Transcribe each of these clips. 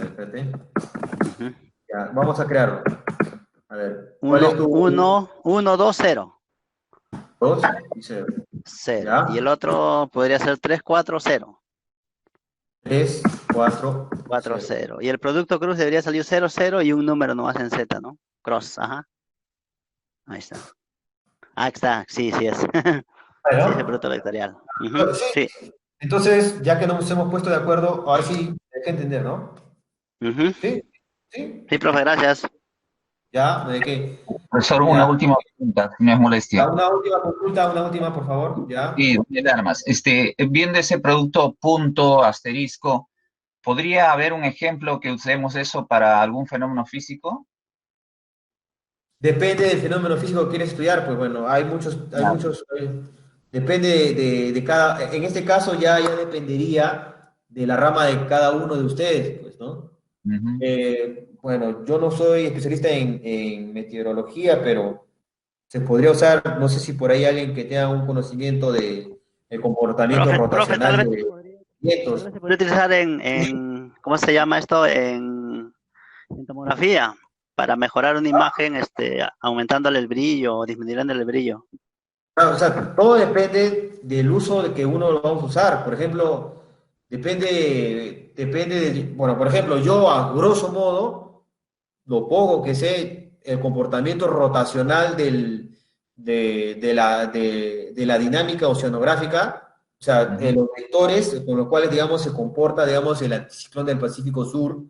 ver, espérate. Ujú. Ya, vamos a crearlo. A ver, ¿cuál es 1, tu 1, 1, 2, 0. 2 y 0? 0. Y el Ya, otro podría ser 3, 4, 0. 3, 4, 4, 0. 0. Y el producto cruz debería salir 0, 0 y un número nomás en Z, ¿no? Cross, ajá. Ahí está. Ah, está. Sí, sí es. Sí es el Bueno, producto vectorial. Ujú. Sí. sí. Entonces, ya que nos hemos puesto de acuerdo, ahora sí, hay que entender, ¿no? Ujú. Sí, sí, Sí, profe, gracias. ya, de que, Profesor, una ya. última pregunta, si no es Ya, molestia. una última consulta, una última, por favor, ya. Y de armas, viendo ese producto punto, asterisco, ¿podría haber un ejemplo que usemos eso para algún fenómeno físico? Depende del fenómeno físico que quieres estudiar, pues bueno, Claro. depende de cada, en este caso ya dependería de la rama de cada uno de ustedes, pues, ¿no? Ujú. Bueno, yo no soy especialista en meteorología, pero se podría usar, no sé si por ahí alguien que tenga un conocimiento de el comportamiento Profe, rotacional de vientos. tal vez se podría utilizar ¿cómo se llama esto? En tomografía, para mejorar una imagen, aumentándole el brillo o disminuyéndole el brillo. Claro, o sea, todo depende del uso de que uno lo vamos a usar. Por ejemplo, depende bueno, por ejemplo, yo a grosso modo, lo poco que sé, el comportamiento rotacional de la dinámica oceanográfica, o sea, Ujú. los vectores con los cuales, digamos, se comporta, digamos, el anticiclón del Pacífico Sur,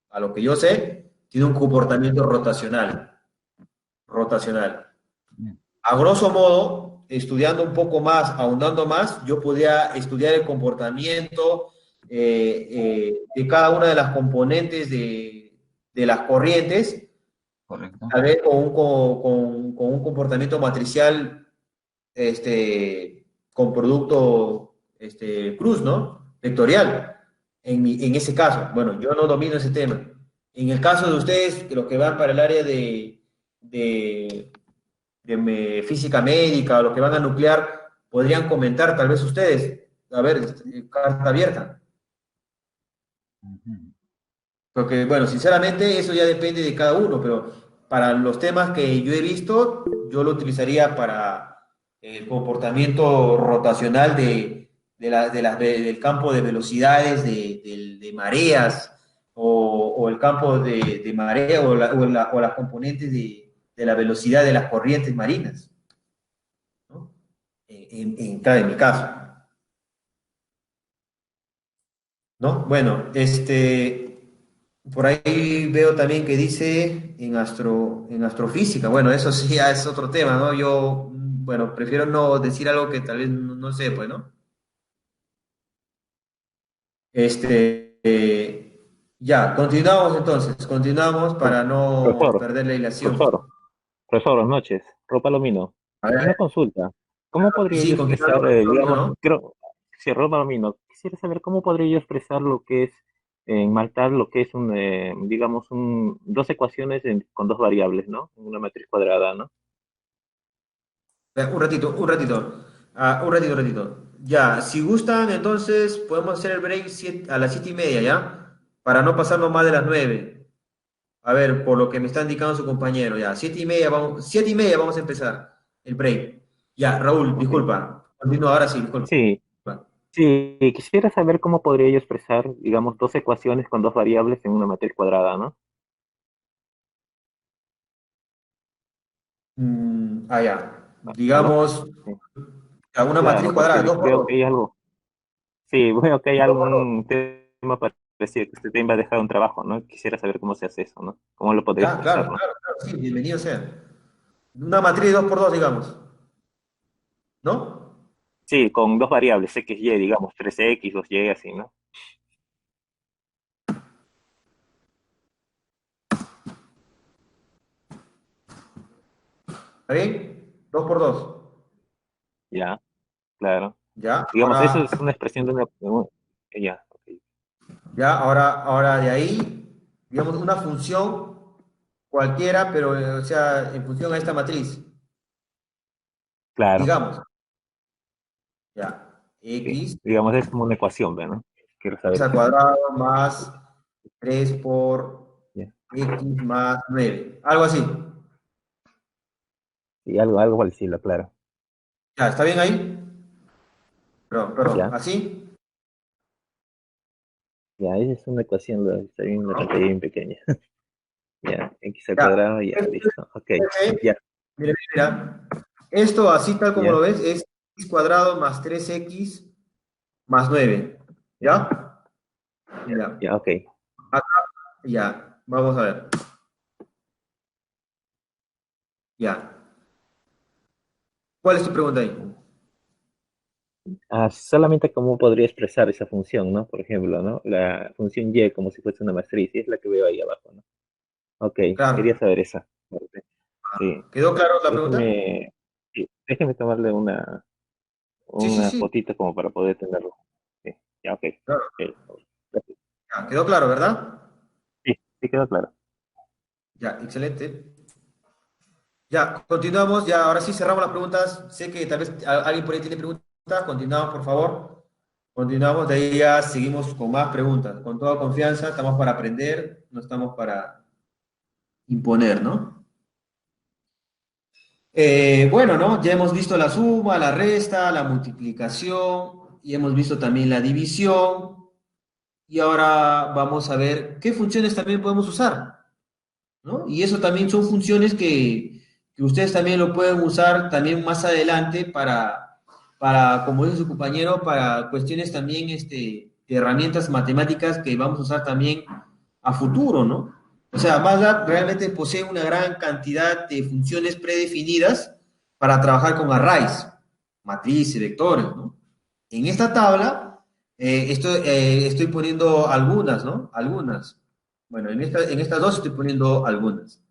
a lo que yo sé, tiene un comportamiento rotacional. A grosso modo, estudiando un poco más, ahondando más, yo podía estudiar el comportamiento de cada una de las componentes de las corrientes, Correcto. tal vez con un comportamiento matricial con producto cruz, ¿no? Vectorial, en ese caso. Bueno, yo no domino ese tema. En el caso de ustedes, que los que van para el área de física médica o los que van a nuclear, podrían comentar tal vez ustedes. A ver, carta abierta. Ujú. Porque, bueno, sinceramente eso ya depende de cada uno, pero para los temas que yo he visto, yo lo utilizaría para el comportamiento rotacional del campo de velocidades, de mareas, o el campo de marea, o las componentes de la velocidad de las corrientes marinas, ¿no? En mi caso, ¿no? Bueno, por ahí veo también que dice en astrofísica. Bueno, eso sí ya es otro tema, ¿no? Yo, bueno, prefiero no decir algo que tal vez no sé, pues, ¿no? Ya, continuamos entonces, continuamos para no Profesor, perder la hilación. profesor, profesor, buenas noches. Ropa Palomino. A ver, Una consulta. ¿Cómo sí, podría yo sí, ¿con quién expresar, hablo? digamos, ¿No? creo, si Ropa Palomino, quisiera saber cómo podría yo expresar lo que es en Malta, lo que es digamos, dos ecuaciones con dos variables, ¿no? En una matriz cuadrada, ¿no? Un ratito, un ratito. Un ratito. Ya, si gustan, entonces podemos hacer el break a las 7:30, ¿ya? Para no pasarnos más de las 9. A ver, por lo que me está indicando su compañero, ya. 7:30 vamos a empezar el break. Ya, Raúl, Ok. disculpa. Continúa, ahora sí, disculpa. Sí, sí, quisiera saber cómo podría yo expresar, digamos, dos ecuaciones con dos variables en una matriz cuadrada, ¿no? Ya. ¿Aló? Digamos, Sí. a una matriz Claro, cuadrada, porque dos por veo dos. que hay algo. Sí, bueno, que hay Dos por dos. algún tema parecido que usted también va a dejar un trabajo, ¿no? Quisiera saber cómo se hace eso, ¿no? ¿Cómo lo podría Ya, expresar, claro, ¿no? claro, claro, sí, bienvenido sea. Una matriz dos por dos, digamos, ¿no? Sí, con dos variables, X, Y, digamos, 3X, 2Y, así, ¿no? ¿Está bien? Dos por dos. Ya, claro. Ya, Digamos, eso ahora, es una expresión ya, ok. ahora de ahí, digamos, una función cualquiera, pero, o sea, en función a esta matriz, Claro, digamos, ya, sí. x, Digamos, es como una ecuación, ¿ve, ¿no? Quiero saber x al qué es. cuadrado más 3 por Ya. X más 9. Algo así. Sí, algo parecido, claro. Ya, ¿está bien ahí? Perdón, Ya, ¿así? ya, esa es una ecuación, está bien, una pantalla bien pequeña. Ya, x al Ya. cuadrado, ya, listo. Ok, ya, Mira, mira. Esto, así tal como ya, lo ves, es x cuadrado más 3x más 9. ya, ¿Ya? Mira, ya, ok. ya. Vamos a ver. Ya. ¿Cuál es tu pregunta ahí? Solamente cómo podría expresar esa función, ¿no? Por ejemplo, ¿no? La función y como si fuese una matriz, y es la que veo ahí abajo, ¿no? Ok, quería Claro. saber esa. Sí, ¿Quedó claro la pregunta? déjeme, sí, déjeme tomarle Sí, sí, una sí. fotito como para poder tenerlo. Sí, ya, ok. Claro. Ok, gracias. Ya, quedó claro, ¿verdad? Sí, sí quedó claro. Ya, excelente. Ya, continuamos. Ya, ahora sí cerramos las preguntas. Sé que tal vez alguien por ahí tiene preguntas. Continuamos, por favor. Continuamos. De ahí ya seguimos con más preguntas. Con toda confianza, estamos para aprender, no estamos para imponer, ¿no? Bueno, ¿no? Ya hemos visto la suma, la resta, la multiplicación, y hemos visto también la división. Y ahora vamos a ver qué funciones también podemos usar, ¿no? Y eso también son funciones que ustedes también lo pueden usar también más adelante como dice su compañero, para cuestiones también de herramientas matemáticas que vamos a usar también a futuro, ¿no? O sea, MATLAB realmente posee una gran cantidad de funciones predefinidas para trabajar con arrays, matrices, vectores, ¿no? En esta tabla estoy poniendo algunas, ¿no? Algunas. Bueno, en estas dos estoy poniendo algunas.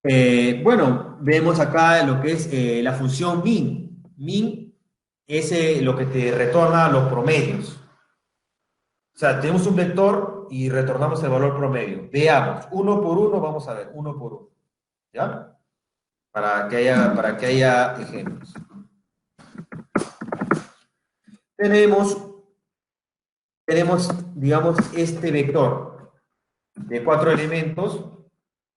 Bueno, vemos acá lo que es la función min. Min es lo que te retorna los promedios. O sea, tenemos un vector y retornamos el valor promedio. Veamos, uno por uno, vamos a ver, uno por uno. ¿Ya? Para que haya ejemplos. Tenemos, digamos, este vector de 4 elementos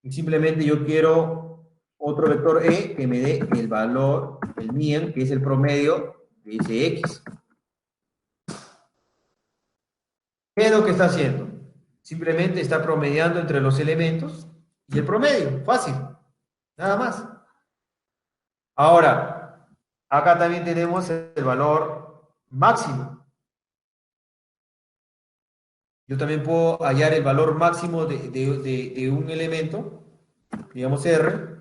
y simplemente yo quiero otro vector E que me dé el valor, el mean, que es el promedio de ese X. ¿Qué es lo que está haciendo? Simplemente está promediando entre los elementos y el promedio, fácil, nada más. Ahora, acá también tenemos el valor máximo. Yo también puedo hallar el valor máximo de un elemento, digamos R,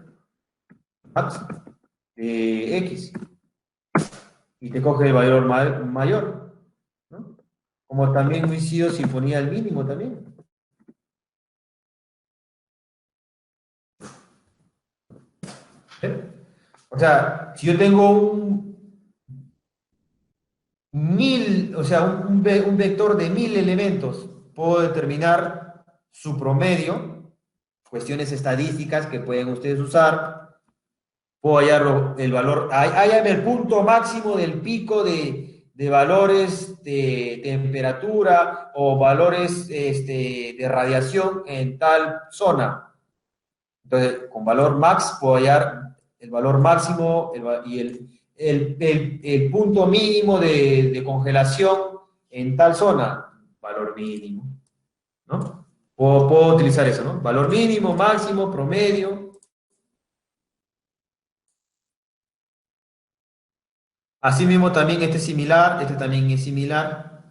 max, de X, y te coge el valor mayor, ¿no? Como también coincido si ponía el mínimo también. ¿Eh? O sea, si yo tengo o sea, un vector de 1000 elementos, puedo determinar su promedio, cuestiones estadísticas que pueden ustedes usar, puedo hallar el valor, hállame el punto máximo del pico de valores de temperatura o valores de radiación en tal zona. Entonces, con valor max puedo hallar el valor máximo y el punto mínimo de congelación en tal zona, valor mínimo, ¿no? Puedo utilizar eso, ¿no? Valor mínimo, máximo, promedio. Asimismo, también este es similar, este también es similar.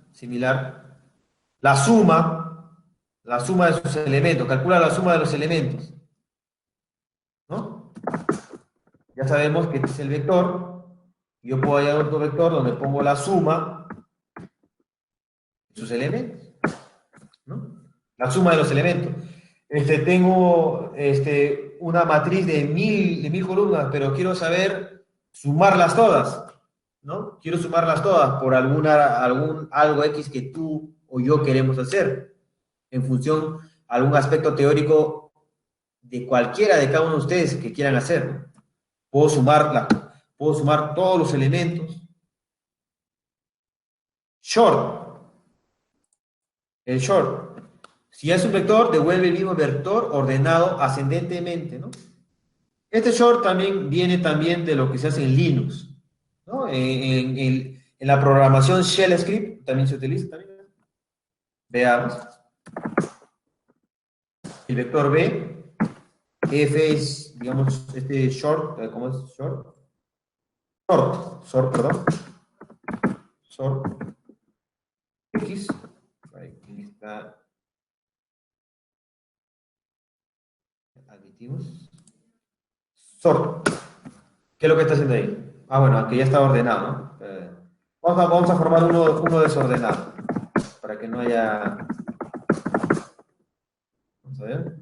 La suma de sus elementos, calcula la suma de los elementos, ¿no? Ya sabemos que este es el vector. Yo puedo hallar otro vector donde pongo la suma de sus elementos, ¿no? La suma de los elementos. Tengo una matriz de mil columnas, pero quiero saber sumarlas todas, ¿no? Quiero sumarlas todas por algo X que tú o yo queremos hacer, en función a algún aspecto teórico de cualquiera de cada uno de ustedes que quieran hacer, ¿no? Puedo sumar todos los elementos. Short, el short. Si es un vector, devuelve el mismo vector ordenado ascendentemente, ¿no? Este short también viene también de lo que se hace en Linux, ¿no? En la programación Shell Script también se utiliza también. Veamos. El vector B, F es, digamos, este short, ¿cómo es short? Short, perdón. Short X. Aquí está. Admitimos. Sort. ¿Qué es lo que está haciendo ahí? Ah, bueno, aquí ya está ordenado, ¿no? Vamos a formar uno desordenado, para que no haya... Vamos a ver.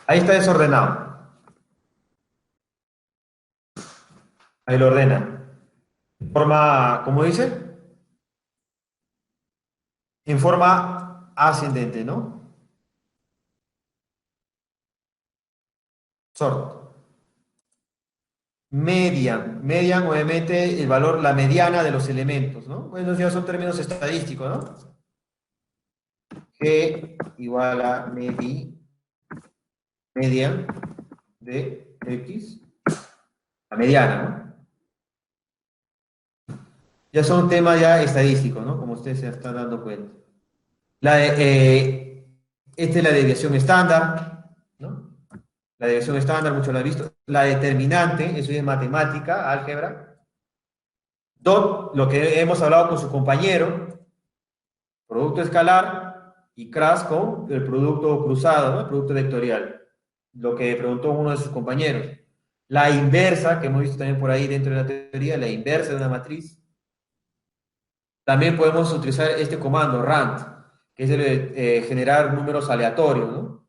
Ahí está desordenado. Ahí lo ordena. Forma, ¿cómo dice? En forma ascendente, ¿no? Sort. Median, obviamente, el valor, la mediana de los elementos, ¿no? Bueno, ya son términos estadísticos, ¿no? G igual a median de X, la mediana, ¿no? Ya son temas ya estadísticos, ¿no? Como ustedes se están dando cuenta. Esta es la desviación estándar, ¿no? La desviación estándar, muchos lo han visto. La determinante, eso es matemática, álgebra. Dot, lo que hemos hablado con su compañero, producto escalar, y crash con el producto cruzado, ¿no? El producto vectorial. Lo que preguntó uno de sus compañeros. La inversa, que hemos visto también por ahí dentro de la teoría, la inversa de una matriz. También podemos utilizar este comando, rand, que es el de generar números aleatorios, ¿no?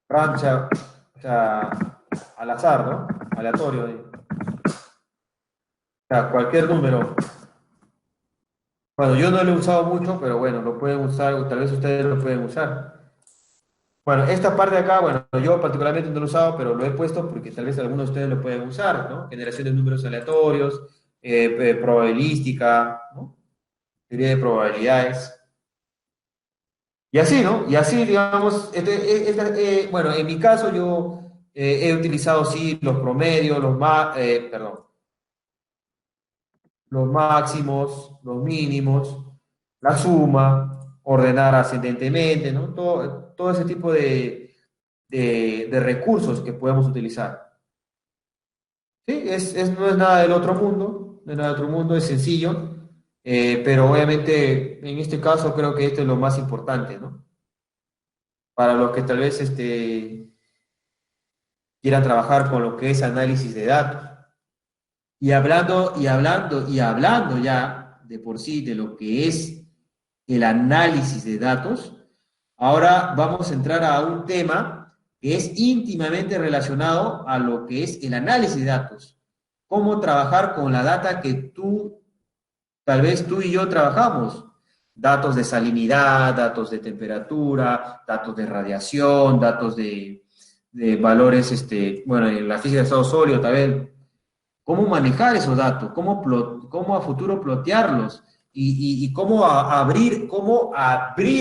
Rand, o sea, al azar, ¿no? Aleatorio. O sea, cualquier número. Bueno, yo no lo he usado mucho, pero bueno, lo pueden usar, o tal vez ustedes lo pueden usar. Bueno, esta parte de acá, bueno, yo particularmente no lo he usado, pero lo he puesto porque tal vez algunos de ustedes lo pueden usar, ¿no? Generación de números aleatorios, probabilística, ¿no? Teoría de probabilidades. Y así, ¿no? Y así, digamos, bueno, en mi caso yo he utilizado, sí, los promedios, los máximos, los mínimos, la suma, ordenar ascendentemente, ¿no? Todo ese tipo de recursos que podemos utilizar. Sí, no es nada del otro mundo, no es nada del otro mundo, es sencillo, pero obviamente en este caso creo que esto es lo más importante, ¿no? Para los que tal vez quieran trabajar con lo que es análisis de datos. Y hablando ya de por sí de lo que es el análisis de datos, ahora vamos a entrar a un tema que es íntimamente relacionado a lo que es el análisis de datos. Cómo trabajar con la data que tal vez tú y yo trabajamos. Datos de salinidad, datos de temperatura, datos de radiación, datos de valores, bueno, en la física de estado sólido también. Cómo manejar esos datos, cómo a futuro plotearlos y cómo abrir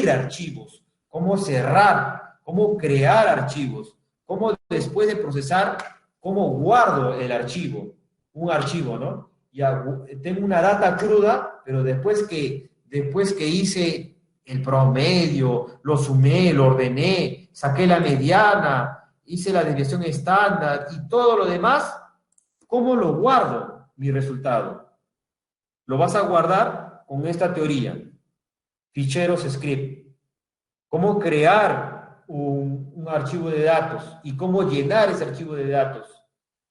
archivos, cómo cerrar, cómo crear archivos, cómo después de procesar, cómo guardo el archivo, un archivo, ¿no? Ya tengo una data cruda, pero después que hice el promedio, lo sumé, lo ordené, saqué la mediana, hice la desviación estándar y todo lo demás, ¿cómo lo guardo mi resultado? Lo vas a guardar con esta teoría, ficheros script. Cómo crear un archivo de datos y cómo llenar ese archivo de datos.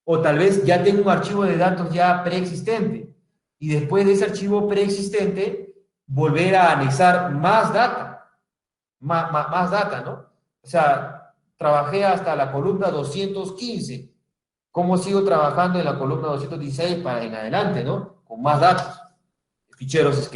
O tal vez ya tengo un archivo de datos ya preexistente y después de ese archivo preexistente volver a anexar más data, más data, ¿no? O sea, trabajé hasta la columna 215. ¿Cómo sigo trabajando en la columna 216 para en adelante, ¿no? Con más datos, ficheros escritos.